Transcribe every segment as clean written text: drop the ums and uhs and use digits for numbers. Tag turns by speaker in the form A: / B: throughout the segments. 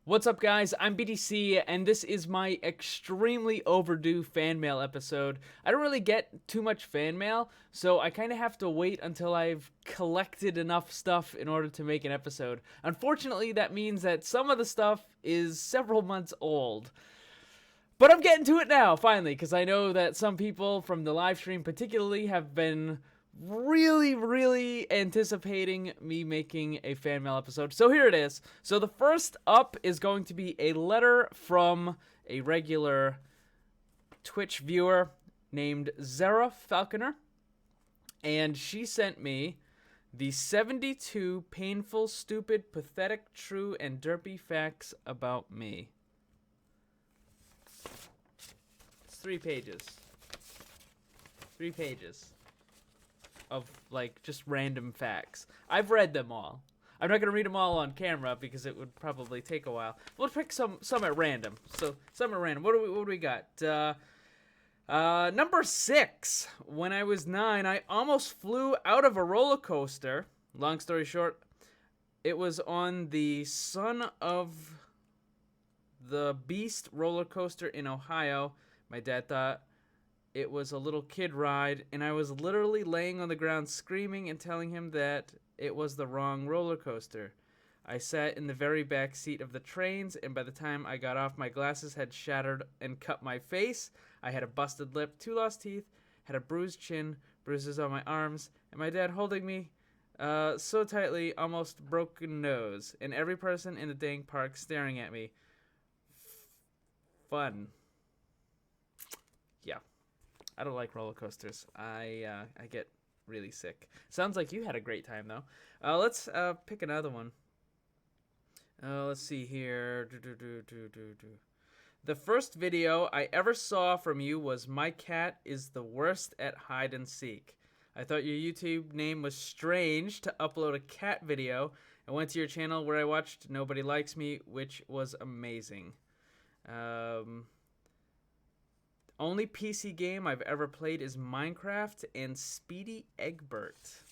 A: What's up, guys? I'm BTC, and this is my extremely overdue fan mail episode. I don't really get too much fan mail, so I kind of have to wait until I've collected enough stuff in order to make an episode. Unfortunately, that means that some of the stuff is several months old. But I'm getting to it now, finally, because I know that some people from the live stream particularly have been really anticipating me making a fan mail episode. So here it is. So the first up is going to be a letter from a regular Twitch viewer named Zara Falconer. And she sent me the 72 painful, stupid, pathetic, true, and derpy facts about me. It's 3 pages. 3 pages of like just random facts. I've read them all. I'm not gonna read them all on camera because it would probably take a while. We'll pick some at random. So some at random. What do we got? Number 6. When I was 9, I almost flew out of a roller coaster. Long story short, it was on the Son of the Beast roller coaster in Ohio. My dad thought it was a little kid ride, and I was literally laying on the ground screaming and telling him that it was the wrong roller coaster. I sat in the very back seat of the trains, and by the time I got off, my glasses had shattered and cut my face. I had a busted lip, 2 lost teeth, had a bruised chin, bruises on my arms, and my dad holding me so tightly, almost broken nose, and every person in the dang park staring at me. Fun. Yeah. I don't like roller coasters. I get really sick. Sounds like you had a great time, though. Let's pick another one. Let's see here. The first video I ever saw from you was "My cat is the worst at hide and seek." I thought your YouTube name was strange to upload a cat video. I went to your channel where I watched Nobody Likes Me, which was amazing. Only PC game I've ever played is Minecraft and Speedy Egbert.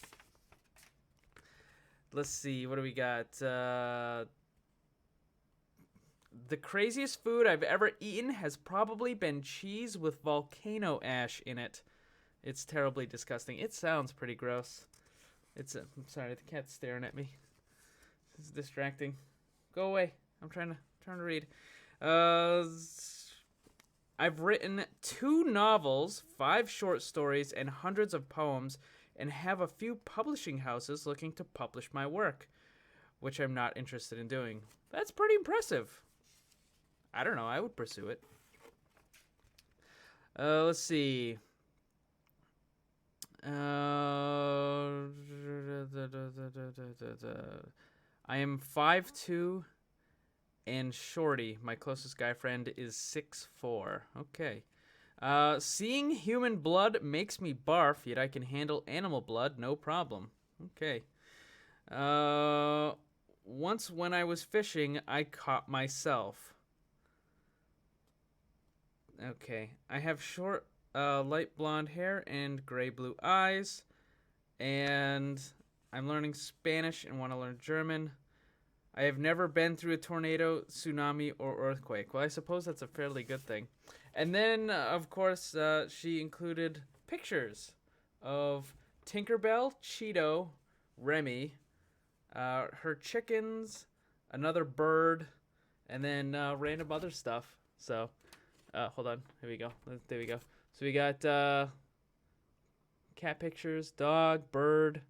A: Let's see, what do we got? The craziest food I've ever eaten has probably been cheese with volcano ash in it. It's terribly disgusting. It sounds pretty gross. I'm sorry, the cat's staring at me. It's distracting. Go away. I'm trying to read. I've written 2 novels, 5 short stories, and hundreds of poems, and have a few publishing houses looking to publish my work, which I'm not interested in doing. That's pretty impressive. I don't know, I would pursue it. Let's see. I am 5'2", and shorty. My closest guy friend is 6'4". Okay. Seeing human blood makes me barf, yet I can handle animal blood, no problem. Okay. Once when I was fishing, I caught myself. Okay. I have short, light blonde hair and gray-blue eyes. And I'm learning Spanish and want to learn German. I have never been through a tornado, tsunami, or earthquake. Well, I suppose that's a fairly good thing. And then, of course, she included pictures of Tinkerbell, Cheeto, Remy, her chickens, another bird, and then random other stuff. So, hold on. Here we go. There we go. So we got cat pictures, dog, bird,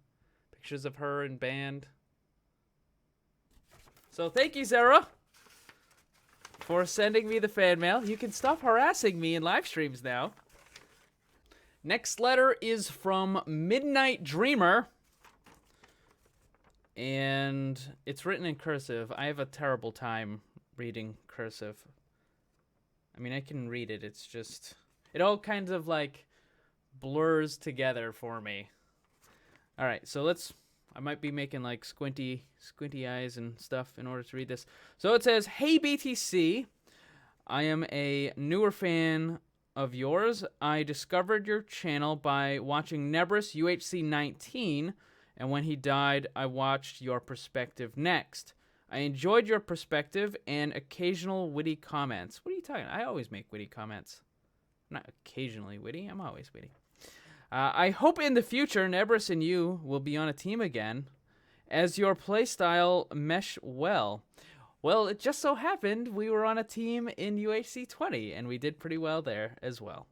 A: pictures of her in band. So thank you, Zara, for sending me the fan mail. You can stop harassing me in live streams now. Next letter is from Midnight Dreamer, and it's written in cursive. I have a terrible time reading cursive. I mean, I can read it. It's just, it all kinds of like blurs together for me. All right, so I might be making like squinty eyes and stuff in order to read this. So it says, "Hey BTC, I am a newer fan of yours. I discovered your channel by watching Nebris UHC 19, and when he died, I watched your perspective next. I enjoyed your perspective and occasional witty comments. What are you talking about? I always make witty comments. I'm not occasionally witty. I'm always witty. I hope in the future, Nebris and you will be on a team again, as your playstyle mesh well. Well, it just so happened we were on a team in UHC 20, and we did pretty well there as well.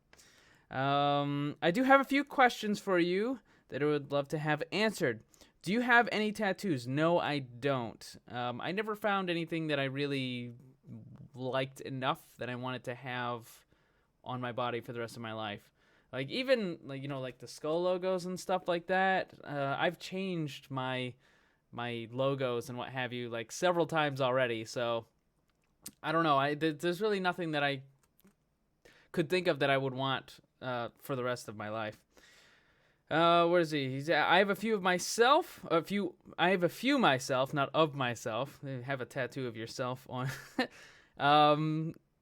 A: I do have a few questions for you that I would love to have answered. Do you have any tattoos? No, I don't. I never found anything that I really liked enough that I wanted to have on my body for the rest of my life. Like, even, like, you know, like the skull logos and stuff like that. I've changed my logos and what have you, like, several times already. So, I don't know. There's really nothing that I could think of that I would want for the rest of my life. Where is he? I have a few of myself. I have a few myself, not of myself. Have a tattoo of yourself on.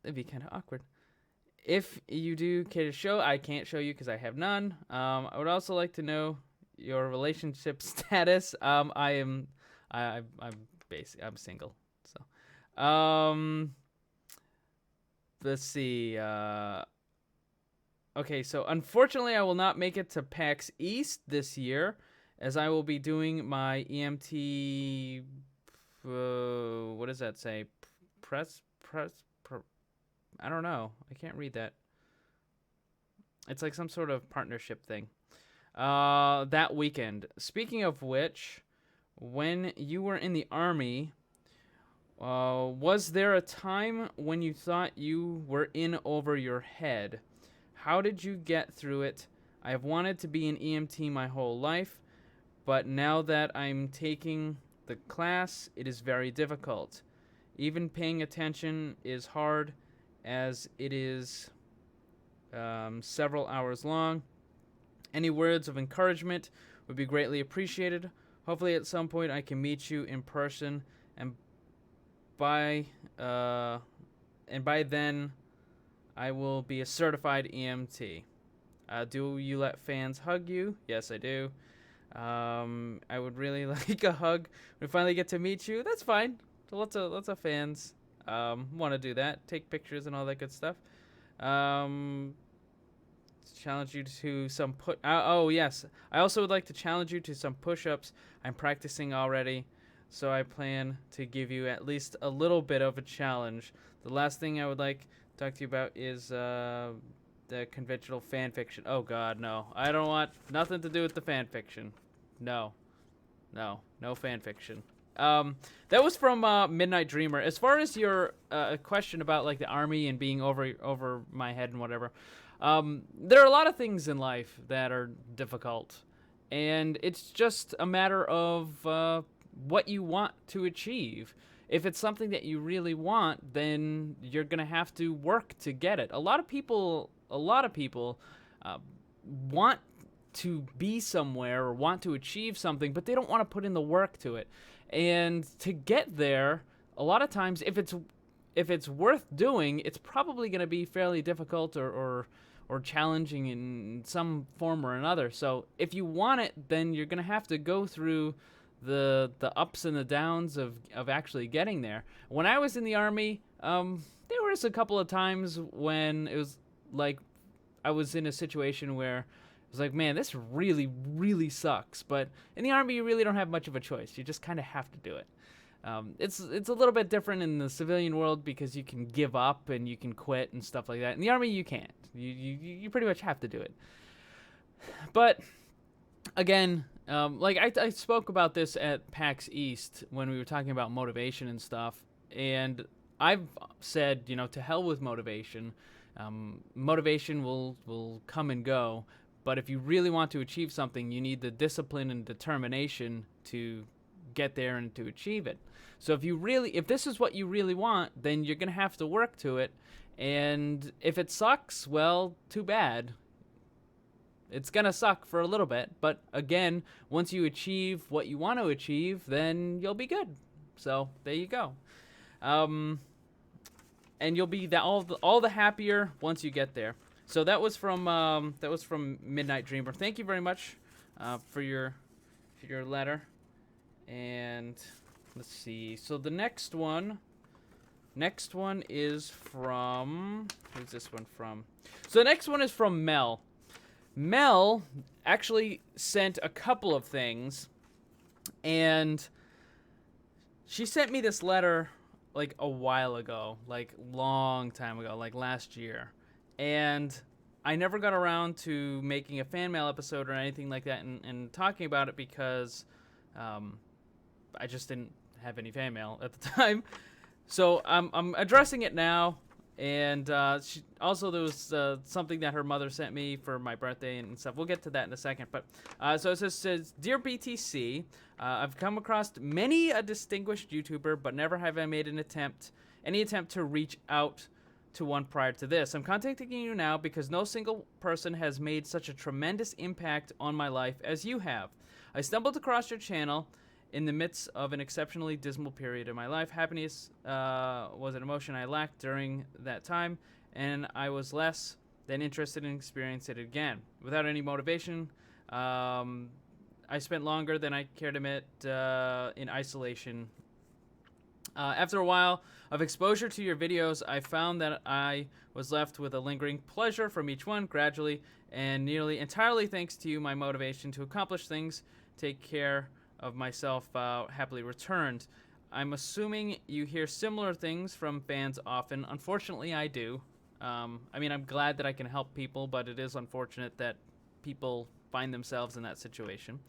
A: It'd be kind of awkward. If you do care to show, I can't show you because I have none. I would also like to know your relationship status. I'm single. So, let's see. Okay, so unfortunately, I will not make it to PAX East this year, as I will be doing my EMT. What does that say? Press. I don't know. I can't read that. It's like some sort of partnership thing. That weekend. Speaking of which, when you were in the Army, was there a time when you thought you were in over your head? How did you get through it? I have wanted to be an EMT my whole life, but now that I'm taking the class, it is very difficult. Even paying attention is hard, as it is several hours long. Any words of encouragement would be greatly appreciated. Hopefully at some point I can meet you in person, and by then I will be a certified EMT. Do you let fans hug you? Yes, I do. I would really like a hug when we finally get to meet you. That's fine. So lots of fans want to do that, take pictures and all that good stuff. Challenge you to some yes. I also would like to challenge you to some push-ups. I'm practicing already, so I plan to give you at least a little bit of a challenge. The last thing I would like to talk to you about is the conventional fan fiction. Oh God, no. I don't want nothing to do with the fan fiction. No fan fiction. That was from Midnight Dreamer. As far as your question about like the Army and being over my head and whatever, there are a lot of things in life that are difficult, and it's just a matter of what you want to achieve. If it's something that you really want, then you're gonna have to work to get it. A lot of people want to be somewhere or want to achieve something, but they don't want to put in the work to it. And to get there, a lot of times, if it's worth doing, it's probably going to be fairly difficult or challenging in some form or another. So if you want it, then you're going to have to go through the ups and the downs of actually getting there. When I was in the Army, there was a couple of times when it was like I was in a situation where it was like, man, this really, really sucks. But in the Army, you really don't have much of a choice. You just kind of have to do it. It's a little bit different in the civilian world because you can give up and you can quit and stuff like that. In the Army, you can't. You pretty much have to do it. But again, like I spoke about this at PAX East when we were talking about motivation and stuff. And I've said, to hell with motivation. Motivation will come and go. But if you really want to achieve something, you need the discipline and determination to get there and to achieve it. So if this is what you really want, then you're going to have to work to it. And if it sucks, well, too bad. It's going to suck for a little bit. But again, once you achieve what you want to achieve, then you'll be good. So there you go. And you'll be all the happier once you get there. So that was from Midnight Dreamer. Thank you very much for your letter, and let's see. So the next one is from, who's this one from? So the next one is from Mel. Mel actually sent a couple of things, and she sent me this letter like a while ago, like long time ago, like last year. And I never got around to making a fan mail episode or anything like that and talking about it because I just didn't have any fan mail at the time. So I'm addressing it now. And also there was something that her mother sent me for my birthday and stuff. We'll get to that in a second. But so it says, Dear BTC, I've come across many a distinguished YouTuber, but never have I made any attempt to reach out to one prior to this. I'm contacting you now because no single person has made such a tremendous impact on my life as you have. I stumbled across your channel in the midst of an exceptionally dismal period in my life. Happiness was an emotion I lacked during that time, and I was less than interested in experiencing it again. Without any motivation, I spent longer than I cared to admit in isolation. After a while of exposure to your videos, I found that I was left with a lingering pleasure from each one, gradually and nearly entirely thanks to you. My motivation to accomplish things, take care of myself, happily returned. I'm assuming you hear similar things from fans often. Unfortunately, I do. I mean, I'm glad that I can help people, but it is unfortunate that people find themselves in that situation.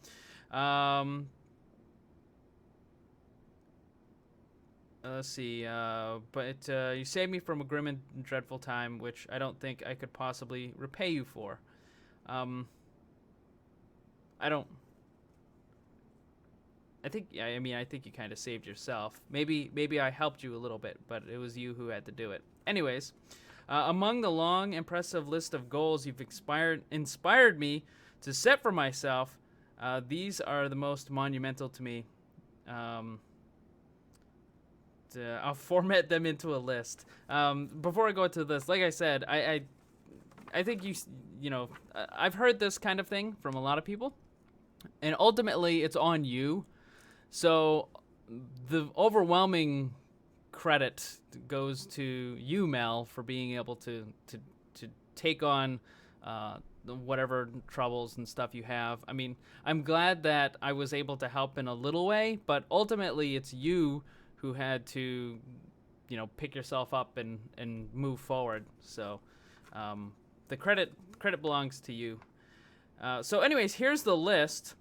A: Let's see. But you saved me from a grim and dreadful time, which I don't think I could possibly repay you for. I think you kind of saved yourself. Maybe I helped you a little bit, but it was you who had to do it. Anyways, among the long, impressive list of goals you've inspired me to set for myself, these are the most monumental to me. I'll format them into a list. Before I go into this, like I said, I think I've heard this kind of thing from a lot of people, and ultimately it's on you. So the overwhelming credit goes to you, Mel, for being able to take on whatever troubles and stuff you have. I mean, I'm glad that I was able to help in a little way, but ultimately it's you who had to, pick yourself up and move forward. So the credit belongs to you. So anyways, here's the list.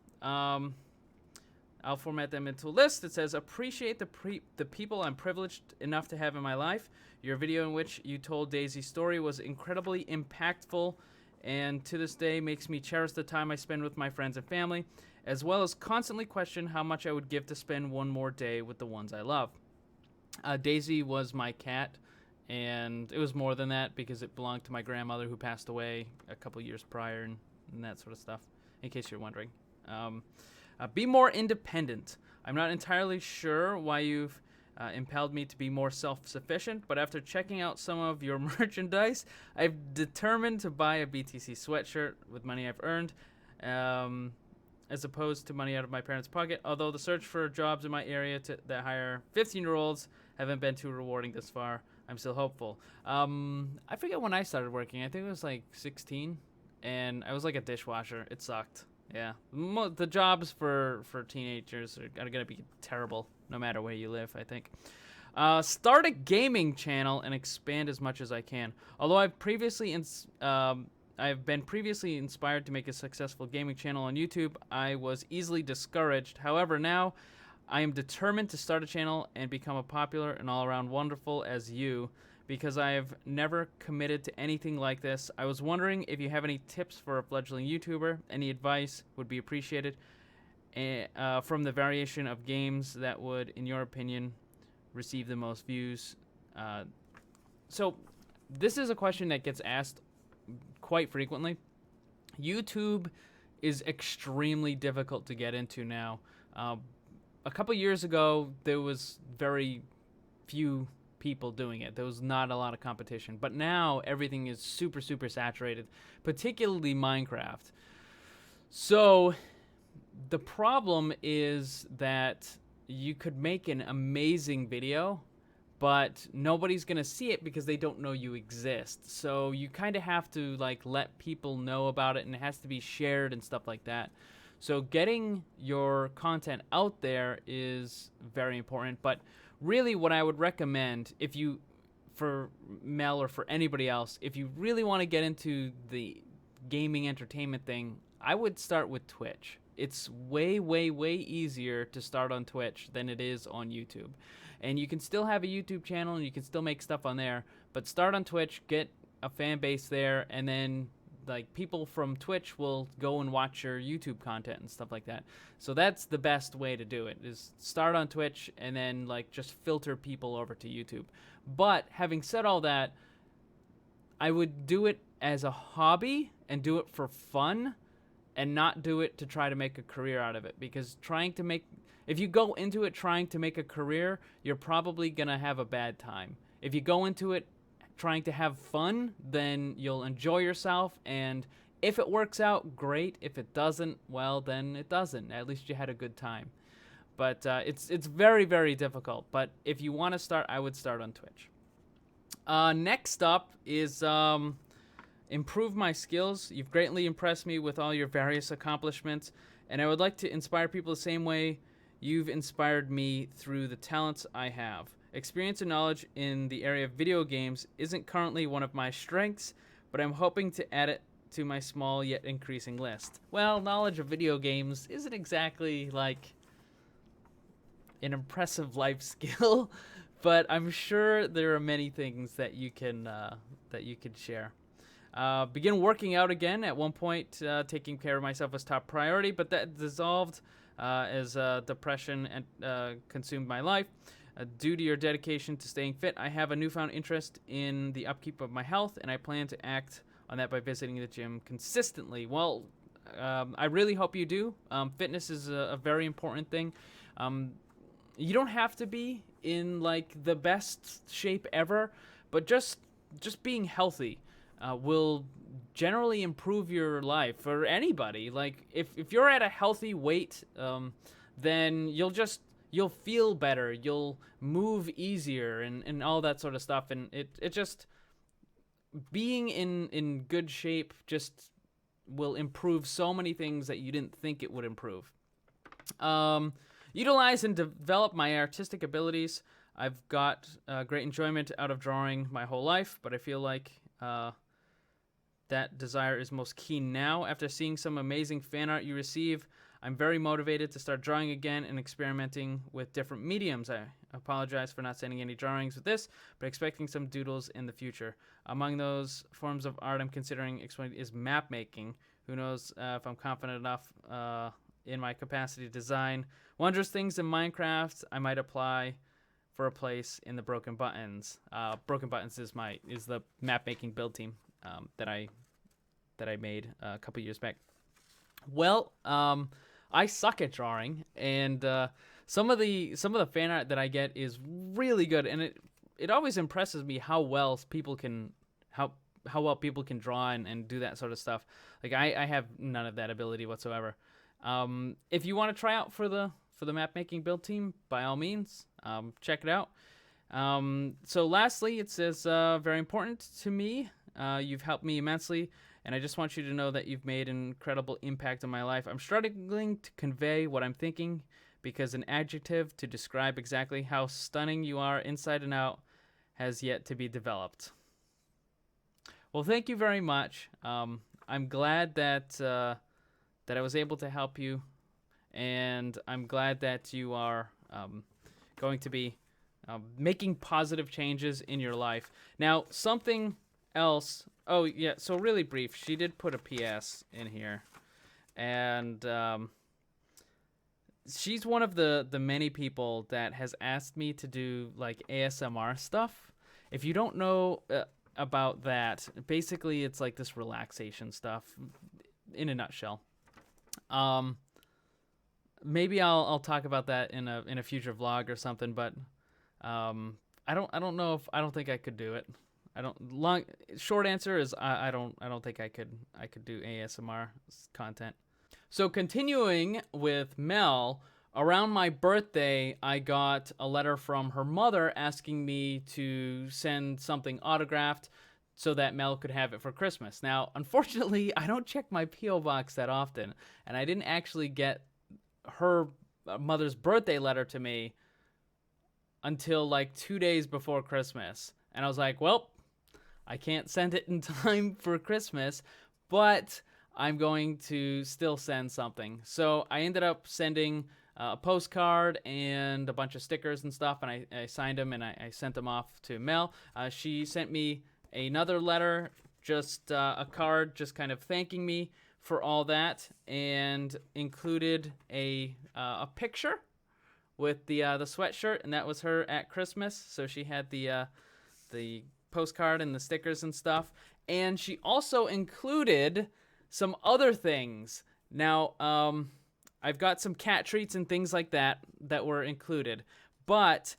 A: I'll format them into a list. It says, appreciate the people I'm privileged enough to have in my life. Your video in which you told Daisy's story was incredibly impactful and to this day makes me cherish the time I spend with my friends and family, as well as constantly question how much I would give to spend one more day with the ones I love. Daisy was my cat, and it was more than that because it belonged to my grandmother who passed away a couple years prior and that sort of stuff, in case you're wondering. Be more independent. I'm not entirely sure why you've impelled me to be more self-sufficient, but after checking out some of your merchandise, I've determined to buy a BTC sweatshirt with money I've earned, as opposed to money out of my parents' pocket, although the search for jobs in my area that hire 15-year-olds haven't been too rewarding this far. I'm still hopeful. I forget when I started working. I think it was like 16, and I was like a dishwasher. It sucked. Yeah, the jobs for teenagers are going to be terrible no matter where you live, I think. Start a gaming channel and expand as much as I can. Although I've been previously inspired to make a successful gaming channel on YouTube, I was easily discouraged. However, now I am determined to start a channel and become a popular and all-around wonderful as you, because I have never committed to anything like this. I was wondering if you have any tips for a fledgling YouTuber. Any advice would be appreciated from the variation of games that would, in your opinion, receive the most views. So this is a question that gets asked quite frequently. YouTube is extremely difficult to get into now. A couple years ago, there was very few people doing it. There was not a lot of competition, but now everything is super saturated, particularly Minecraft. So the problem is that you could make an amazing video, but nobody's gonna see it because they don't know you exist. So you kind of have to like let people know about it, and it has to be shared and stuff like that. So getting your content out there is very important. But really, what I would recommend, if you, for Mel or for anybody else, if you really want to get into the gaming entertainment thing, I would start with Twitch. It's way, way, way easier to start on Twitch than it is on YouTube. And you can still have a YouTube channel and you can still make stuff on there, but start on Twitch, get a fan base there, and then like people from Twitch will go and watch your YouTube content and stuff like that. So that's the best way to do it, is start on Twitch and then like just filter people over to YouTube. But having said all that, I would do it as a hobby and do it for fun and not do it to try to make a career out of it, because if you go into it trying to make a career, you're probably going to have a bad time. If you go into it trying to have fun, then you'll enjoy yourself, and if it works out, great. If it doesn't, well, then it doesn't. At least you had a good time. But it's very, very difficult. But if you want to start, I would start on Twitch. Next up is improve my skills. You've greatly impressed me with all your various accomplishments, and I would like to inspire people the same way you've inspired me through the talents I have. Experience and knowledge in the area of video games isn't currently one of my strengths, but I'm hoping to add it to my small yet increasing list. Well, knowledge of video games isn't exactly like an impressive life skill, but I'm sure there are many things that you can share. Begin working out again. At one point, taking care of myself was top priority, but that dissolved as depression consumed my life. Due to your dedication to staying fit, I have a newfound interest in the upkeep of my health, and I plan to act on that by visiting the gym consistently. Well, I really hope you do. Fitness is a very important thing. You don't have to be in like the best shape ever, but just being healthy will generally improve your life for anybody. Like if you're at a healthy weight, then you'll feel better, you'll move easier, and all that sort of stuff. And it just, being in good shape just will improve so many things that you didn't think it would improve. Utilize and develop my artistic abilities. I've got great enjoyment out of drawing my whole life, but I feel like that desire is most keen now. After seeing some amazing fan art you receive, I'm very motivated to start drawing again and experimenting with different mediums. I apologize for not sending any drawings with this, but expecting some doodles in the future. Among those forms of art I'm considering exploring is map making. Who knows if I'm confident enough in my capacity to design wondrous things in Minecraft. I might apply for a place in the Broken Buttons. Broken Buttons is the map making build team that I made a couple years back. Well, I suck at drawing, and some of the fan art that I get is really good, and it always impresses me how well people can draw and do that sort of stuff. Like I have none of that ability whatsoever. If you want to try out for the map making build team, by all means, check it out. So lastly, it says, very important to me. You've helped me immensely, and I just want you to know that you've made an incredible impact on my life. I'm struggling to convey what I'm thinking because an adjective to describe exactly how stunning you are inside and out has yet to be developed. Well, thank you very much. I'm glad that I was able to help you, and I'm glad that you are going to be making positive changes in your life. Now, something else. Oh, yeah, so really brief. She did put a PS in here, and she's one of the many people that has asked me to do, like, ASMR stuff. If you don't know about that, basically it's like this relaxation stuff in a nutshell. Maybe I'll talk about that in a future vlog or something, but I don't know if I don't think I could do it. Short answer is I don't think I could do ASMR content. So continuing with Mel, around my birthday, I got a letter from her mother asking me to send something autographed so that Mel could have it for Christmas. Now, unfortunately, I don't check my P.O. box that often, and I didn't actually get her mother's birthday letter to me until like 2 days before Christmas. And I was like, well, I can't send it in time for Christmas, but I'm going to still send something. So I ended up sending a postcard and a bunch of stickers and stuff, and I signed them and I sent them off to Mel. She sent me another letter, just a card, just kind of thanking me for all that, and included a picture with the sweatshirt, and that was her at Christmas. So she had the postcard and the stickers and stuff, and she also included some other things. Now, I've got some cat treats and things like that were included, but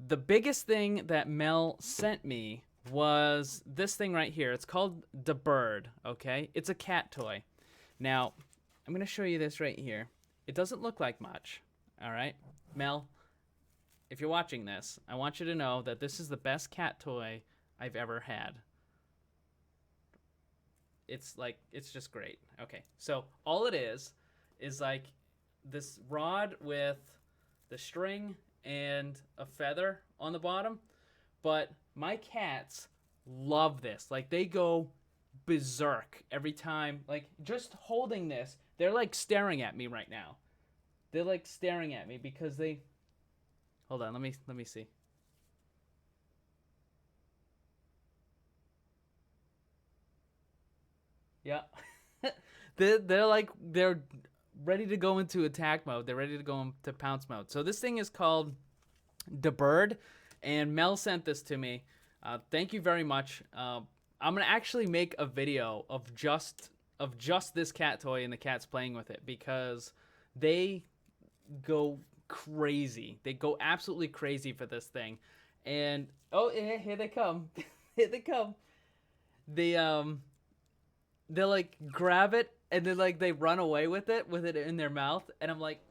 A: the biggest thing that Mel sent me was this thing right here. It's called the Bird, okay? It's a cat toy. Now, I'm going to show you this right here. It doesn't look like much, all right? Mel, if you're watching this, I want you to know that this is the best cat toy I've ever had. It's just great. Okay, so all it is like this rod with the string and a feather on the bottom. But my cats love this. Like, they go berserk every time. Like, just holding this, they're like staring at me right now. They're like staring at me because they... Hold on, let me see. Yeah. they're ready to go into attack mode. They're ready to go into pounce mode. So this thing is called the Bird, and Mel sent this to me. Thank you very much. I'm gonna actually make a video of just this cat toy and the cats playing with it, because they go crazy. They go absolutely crazy for this thing. And oh, here they come. Here they come. They like grab it, and then like they run away with it in their mouth, and I'm like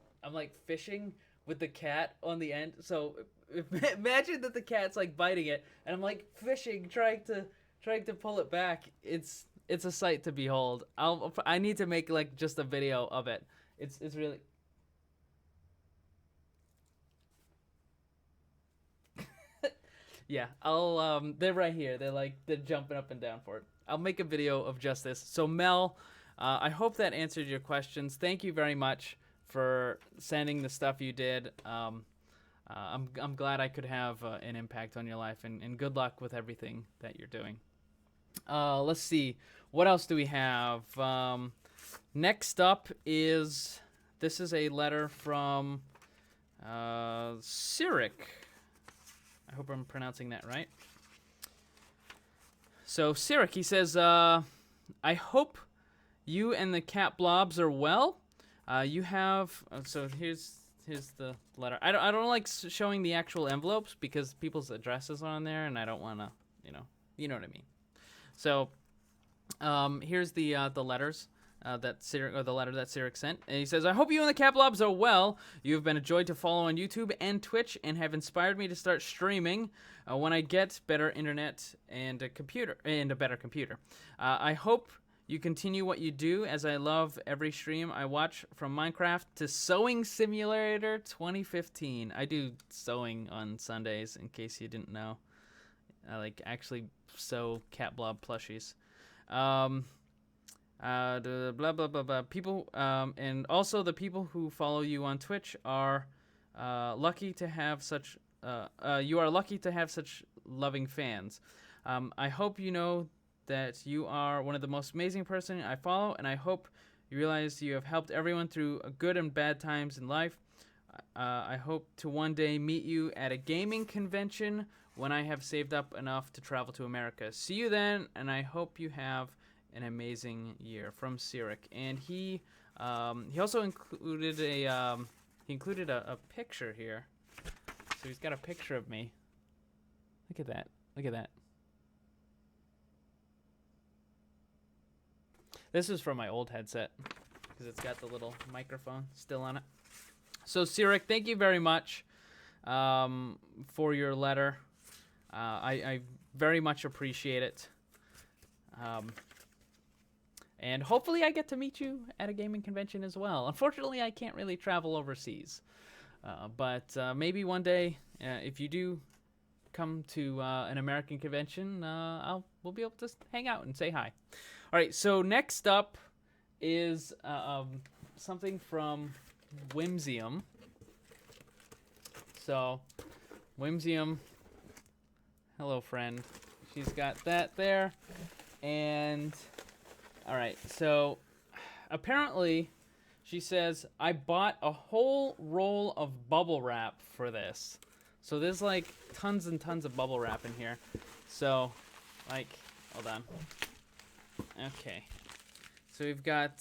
A: fishing with the cat on the end. So imagine that the cat's like biting it, and I'm like fishing, trying to pull it back. It's a sight to behold. I need to make like just a video of it. It's really... Yeah, they're right here. They're jumping up and down for it. I'll make a video of just this. So Mel, I hope that answered your questions. Thank you very much for sending the stuff you did. I'm glad I could have an impact on your life, and good luck with everything that you're doing. Let's see. What else do we have? Next up is... This is a letter from Sirich. I hope I'm pronouncing that right. So Sirich, he says, I hope you and the cat blobs are well. You have... so here's the letter. I don't like showing the actual envelopes because people's addresses are on there, and I don't want to, you know what I mean. So here's the letters. The letter that Sirich sent. And he says, I hope you and the cat blobs are well. You have been a joy to follow on YouTube and Twitch, and have inspired me to start streaming when I get better internet and a better computer. I hope you continue what you do, as I love every stream I watch, from Minecraft to Sewing Simulator 2015. I do sewing on Sundays, in case you didn't know. I actually sew cat blob plushies. Blah blah blah blah. People, and also the people who follow you on Twitch are lucky to have such. You are lucky to have such loving fans. I hope you know that you are one of the most amazing person I follow, and I hope you realize you have helped everyone through good and bad times in life. I hope to one day meet you at a gaming convention when I have saved up enough to travel to America. See you then, and I hope you have an amazing year. From Sirich. And he also included a picture here. So he's got a picture of me. Look at that. Look at that. This is from my old headset, because it's got the little microphone still on it. So, Sirich, thank you very much for your letter. I very much appreciate it. And hopefully I get to meet you at a gaming convention as well. Unfortunately, I can't really travel overseas. But maybe one day, if you do come to an American convention, we'll be able to hang out and say hi. All right, so next up is something from Whimsium. So, Whimsium, hello friend. She's got that there. And, all right, so apparently she says, I bought a whole roll of bubble wrap for this. So there's like tons and tons of bubble wrap in here. So, like, hold on. Okay. So we've got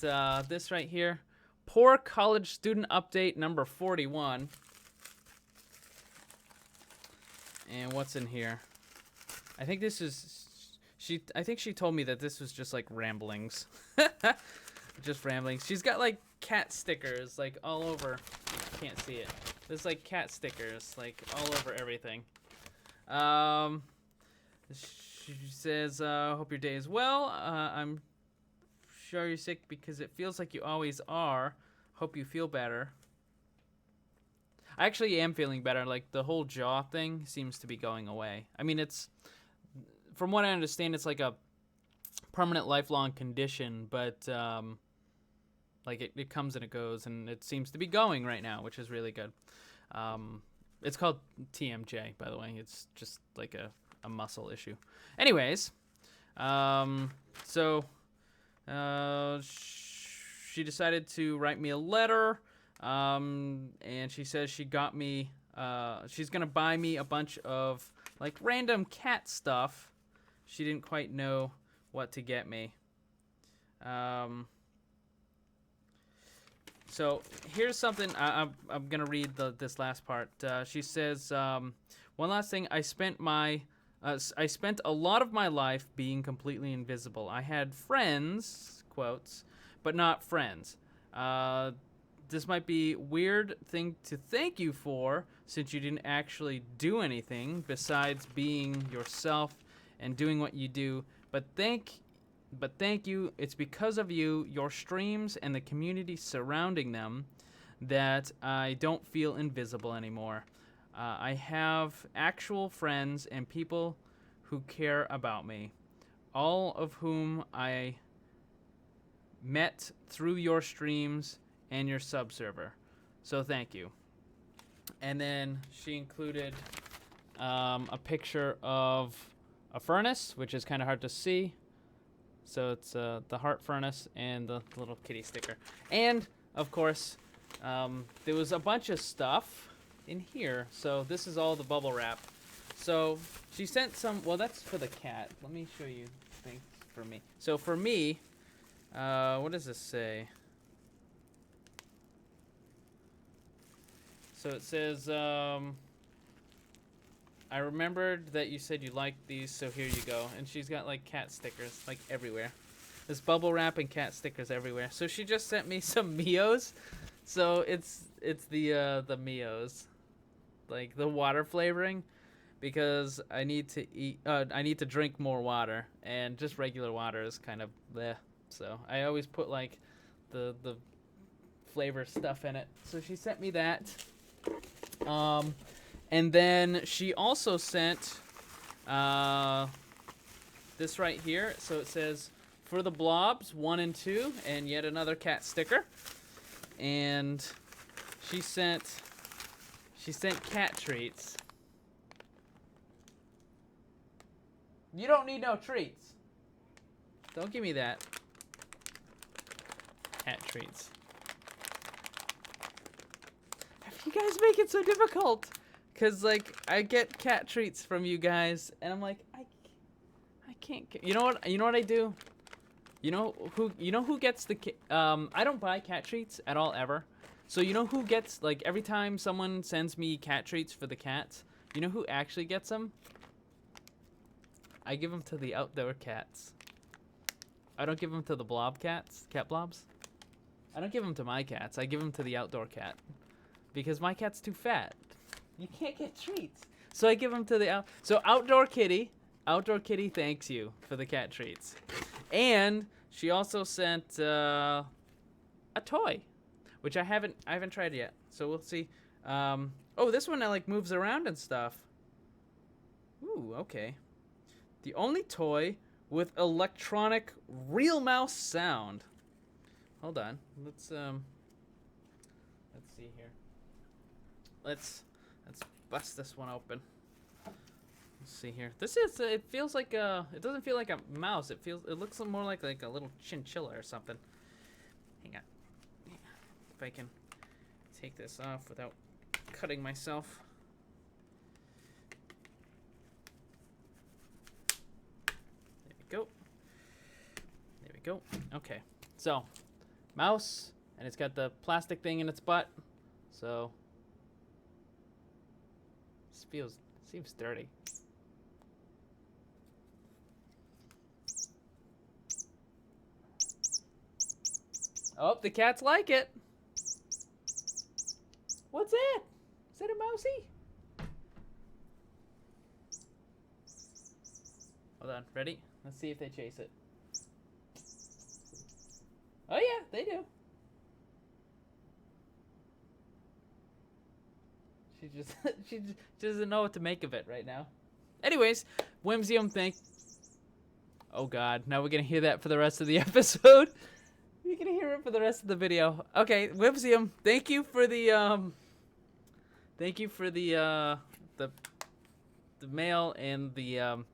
A: this right here. Poor College Student Update number 41. And what's in here? I think this is... I think she told me that this was just like ramblings. Just ramblings. She's got like cat stickers like all over. Can't see it. There's like cat stickers like all over everything. She says, hope your day is well. I'm sure you're sick because it feels like you always are. Hope you feel better. I actually am feeling better. Like the whole jaw thing seems to be going away. I mean, it's, from what I understand, it's like a permanent lifelong condition, but like it comes and it goes, and it seems to be going right now, which is really good. It's called TMJ, by the way. It's just like a muscle issue. Anyways, so she decided to write me a letter, and she says she got me, she's gonna buy me a bunch of like random cat stuff. She didn't quite know what to get me. So here's something. I'm gonna read this last part. She says, one last thing. I spent a lot of my life being completely invisible. I had friends, quotes, but not friends. This might be a weird thing to thank you for, since you didn't actually do anything besides being yourself and doing what you do. But thank you. It's because of you, your streams, and the community surrounding them that I don't feel invisible anymore. I have actual friends and people who care about me, all of whom I met through your streams and your sub server. So thank you. And then she included a picture of a furnace, which is kind of hard to see. So it's the heart furnace and the little kitty sticker. And, of course, there was a bunch of stuff in here. So this is all the bubble wrap. So she sent some... Well, that's for the cat. Let me show you things for me. So for me, what does this say? So it says... I remembered that you said you liked these, so here you go. And she's got like cat stickers like everywhere. There's bubble wrap and cat stickers everywhere. So she just sent me some Mios. So it's the Mios, like the water flavoring, because I need to drink more water, and just regular water is kind of bleh. So I always put like the flavor stuff in it. So she sent me that. And then she also sent this right here. So it says, for the blobs 1 and 2, and yet another cat sticker. And she sent cat treats. You don't need no treats. Don't give me that. Cat treats. You guys make it so difficult. Cause like I get cat treats from you guys, and I'm like, I can't get. You know what I do? You know who gets the I don't buy cat treats at all ever. So you know who gets, like, every time someone sends me cat treats for the cats, you know who actually gets them? I give them to the outdoor cats. I don't give them to the blob cats, cat blobs. I don't give them to my cats. I give them to the outdoor cat. because my cat's too fat. You can't get treats. So I give them to the so Outdoor Kitty. Outdoor Kitty thanks you for the cat treats. And she also sent a toy, which I haven't tried yet. So we'll see. Oh, this one like moves around and stuff. Ooh, okay. The only toy with electronic real mouse sound. Hold on. Let's see here. Let's bust this one open. Let's see here. This is it feels like it doesn't feel like a mouse. It looks more like a little chinchilla or something. Hang on. If I can take this off without cutting myself. There we go. There we go. Okay. So, mouse, and it's got the plastic thing in its butt. So, this seems dirty. Oh, the cats like it. What's that? Is that a mousey? Hold on, ready? Let's see if they chase it. Oh yeah, they do. She doesn't know what to make of it right now. Anyways, Whimsi, oh god, now we're gonna hear that for the rest of the episode. You're gonna hear it for the rest of the video. Okay, Whimsi, thank you for the mail and the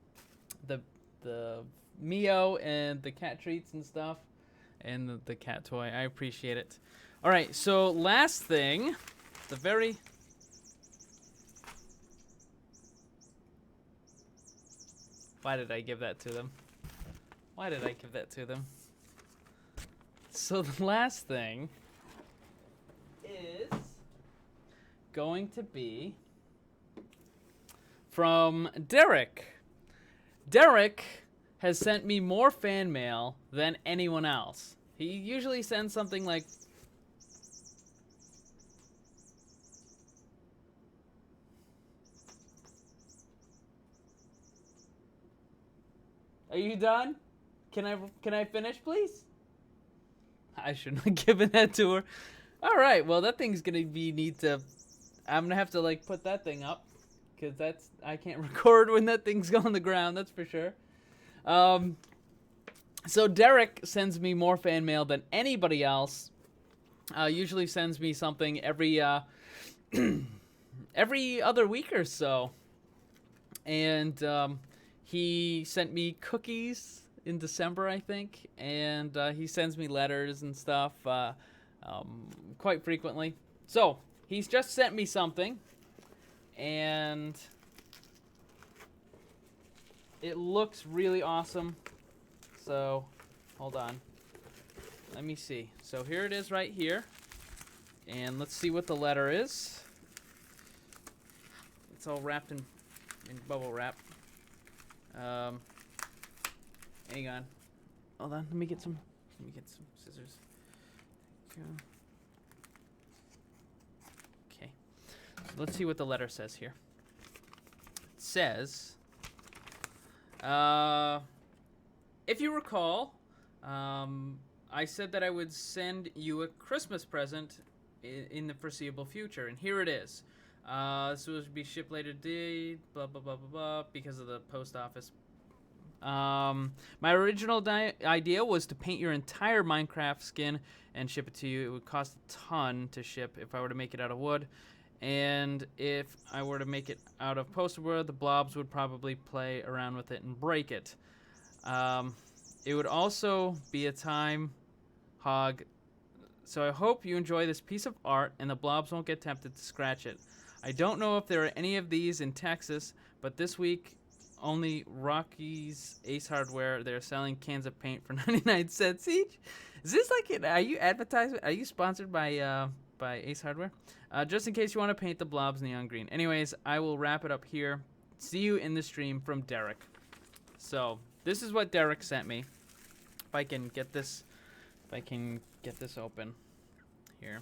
A: Mio and the cat treats and stuff and the cat toy. I appreciate it. All right, so last thing, the very Why did I give that to them? Why did I give that to them? So the last thing is going to be from Derek. Derek has sent me more fan mail than anyone else. He usually sends something like... Are you done? Can I finish, please? I shouldn't have given that to her. All right, well that thing's gonna I'm gonna have to like put that thing up, because I can't record when that thing's on the ground. That's for sure. So Derek sends me more fan mail than anybody else. Usually sends me something every every other week or so, and he sent me cookies in December, I think, and he sends me letters and stuff quite frequently. So he's just sent me something, and it looks really awesome. So hold on, let me see. So here it is right here, and let's see what the letter is. It's all wrapped in bubble wrap. Hang on. Hold on. Let me get some scissors. Okay. So let's see what the letter says here. It says, if you recall, I said that I would send you a Christmas present in the foreseeable future, and here it is. This will be shipped later date, blah, blah, blah, blah, blah, because of the post office. My original idea was to paint your entire Minecraft skin and ship it to you. It would cost a ton to ship if I were to make it out of wood. And if I were to make it out of poster board, the blobs would probably play around with it and break it. It would also be a time hog. So I hope you enjoy this piece of art and the blobs won't get tempted to scratch it. I don't know if there are any of these in Texas, but this week only Rocky's Ace Hardware, they're selling cans of paint for 99 cents each. Is this like are you advertising? Are you sponsored by Ace Hardware? Just in case you want to paint the blobs neon green. Anyways, I will wrap it up here. See you in the stream from Derek. So this is what Derek sent me. If I can get this open here.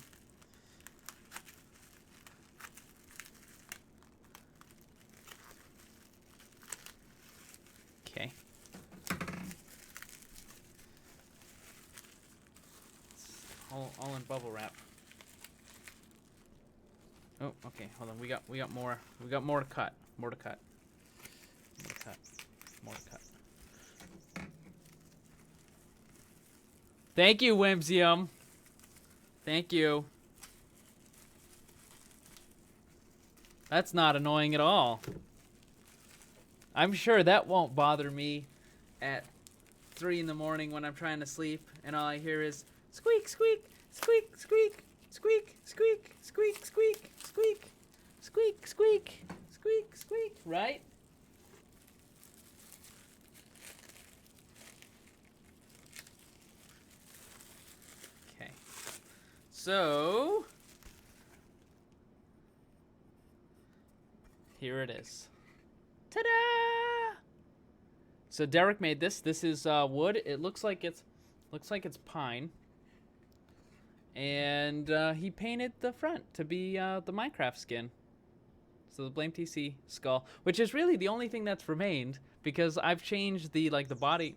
A: Okay. All in bubble wrap. Oh, okay. Hold on. We got more. We got more to cut. More to cut. More to cut. More to cut. Thank you, Whimsium. Thank you. That's not annoying at all. I'm sure that won't bother me at 3 in the morning when I'm trying to sleep and all I hear is squeak, squeak, squeak, squeak, squeak, squeak, squeak, squeak, squeak, squeak, squeak, squeak, squeak, right? Okay. So here it is. Ta-da! So Derek made this. This is wood. It looks like it's pine. And he painted the front to be the Minecraft skin. So the BlameTC skull, which is really the only thing that's remained because I've changed the body.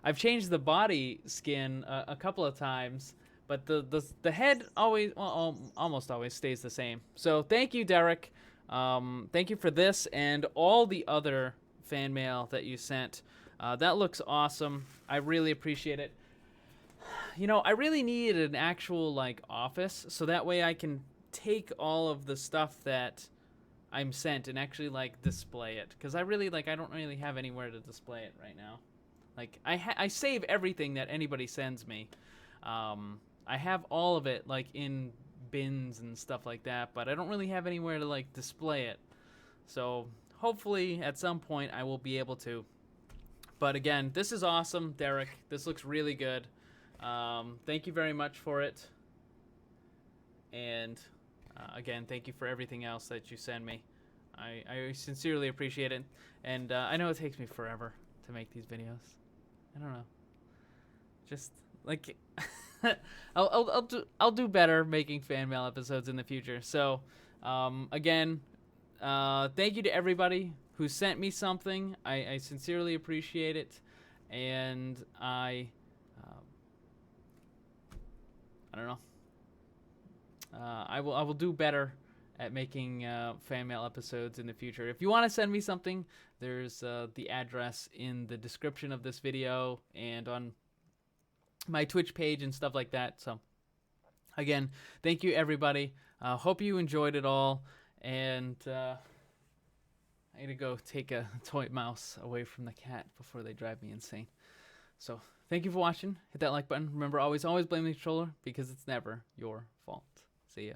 A: I've changed the body skin a couple of times, but the head always, well, almost always stays the same. So thank you, Derek. Thank you for this and all the other fan mail that you sent. That looks awesome. I really appreciate it. You know, I really need an actual office so that way I can take all of the stuff that I'm sent and actually display it, because I really I don't really have anywhere to display it right now. I save everything that anybody sends me. I have all of it in bins and stuff like that, but I don't really have anywhere to display it. So hopefully at some point I will be able to. But again, this is awesome, Derek. This looks really good. Thank you very much for it. And again, thank you for everything else that you send me. I sincerely appreciate it. And I know it takes me forever to make these videos. I don't know. Just I'll do better making fan mail episodes in the future. So again, thank you to everybody who sent me something. I sincerely appreciate it, and I don't know. I will do better at making fan mail episodes in the future. If you want to send me something, there's the address in the description of this video and on my Twitch page and stuff like that. So again, thank you everybody. Hope you enjoyed it all, and I need to go take a toy mouse away from the cat before they drive me insane. So thank you for watching. Hit that like button. Remember, always blame the controller, because it's never your fault. See ya.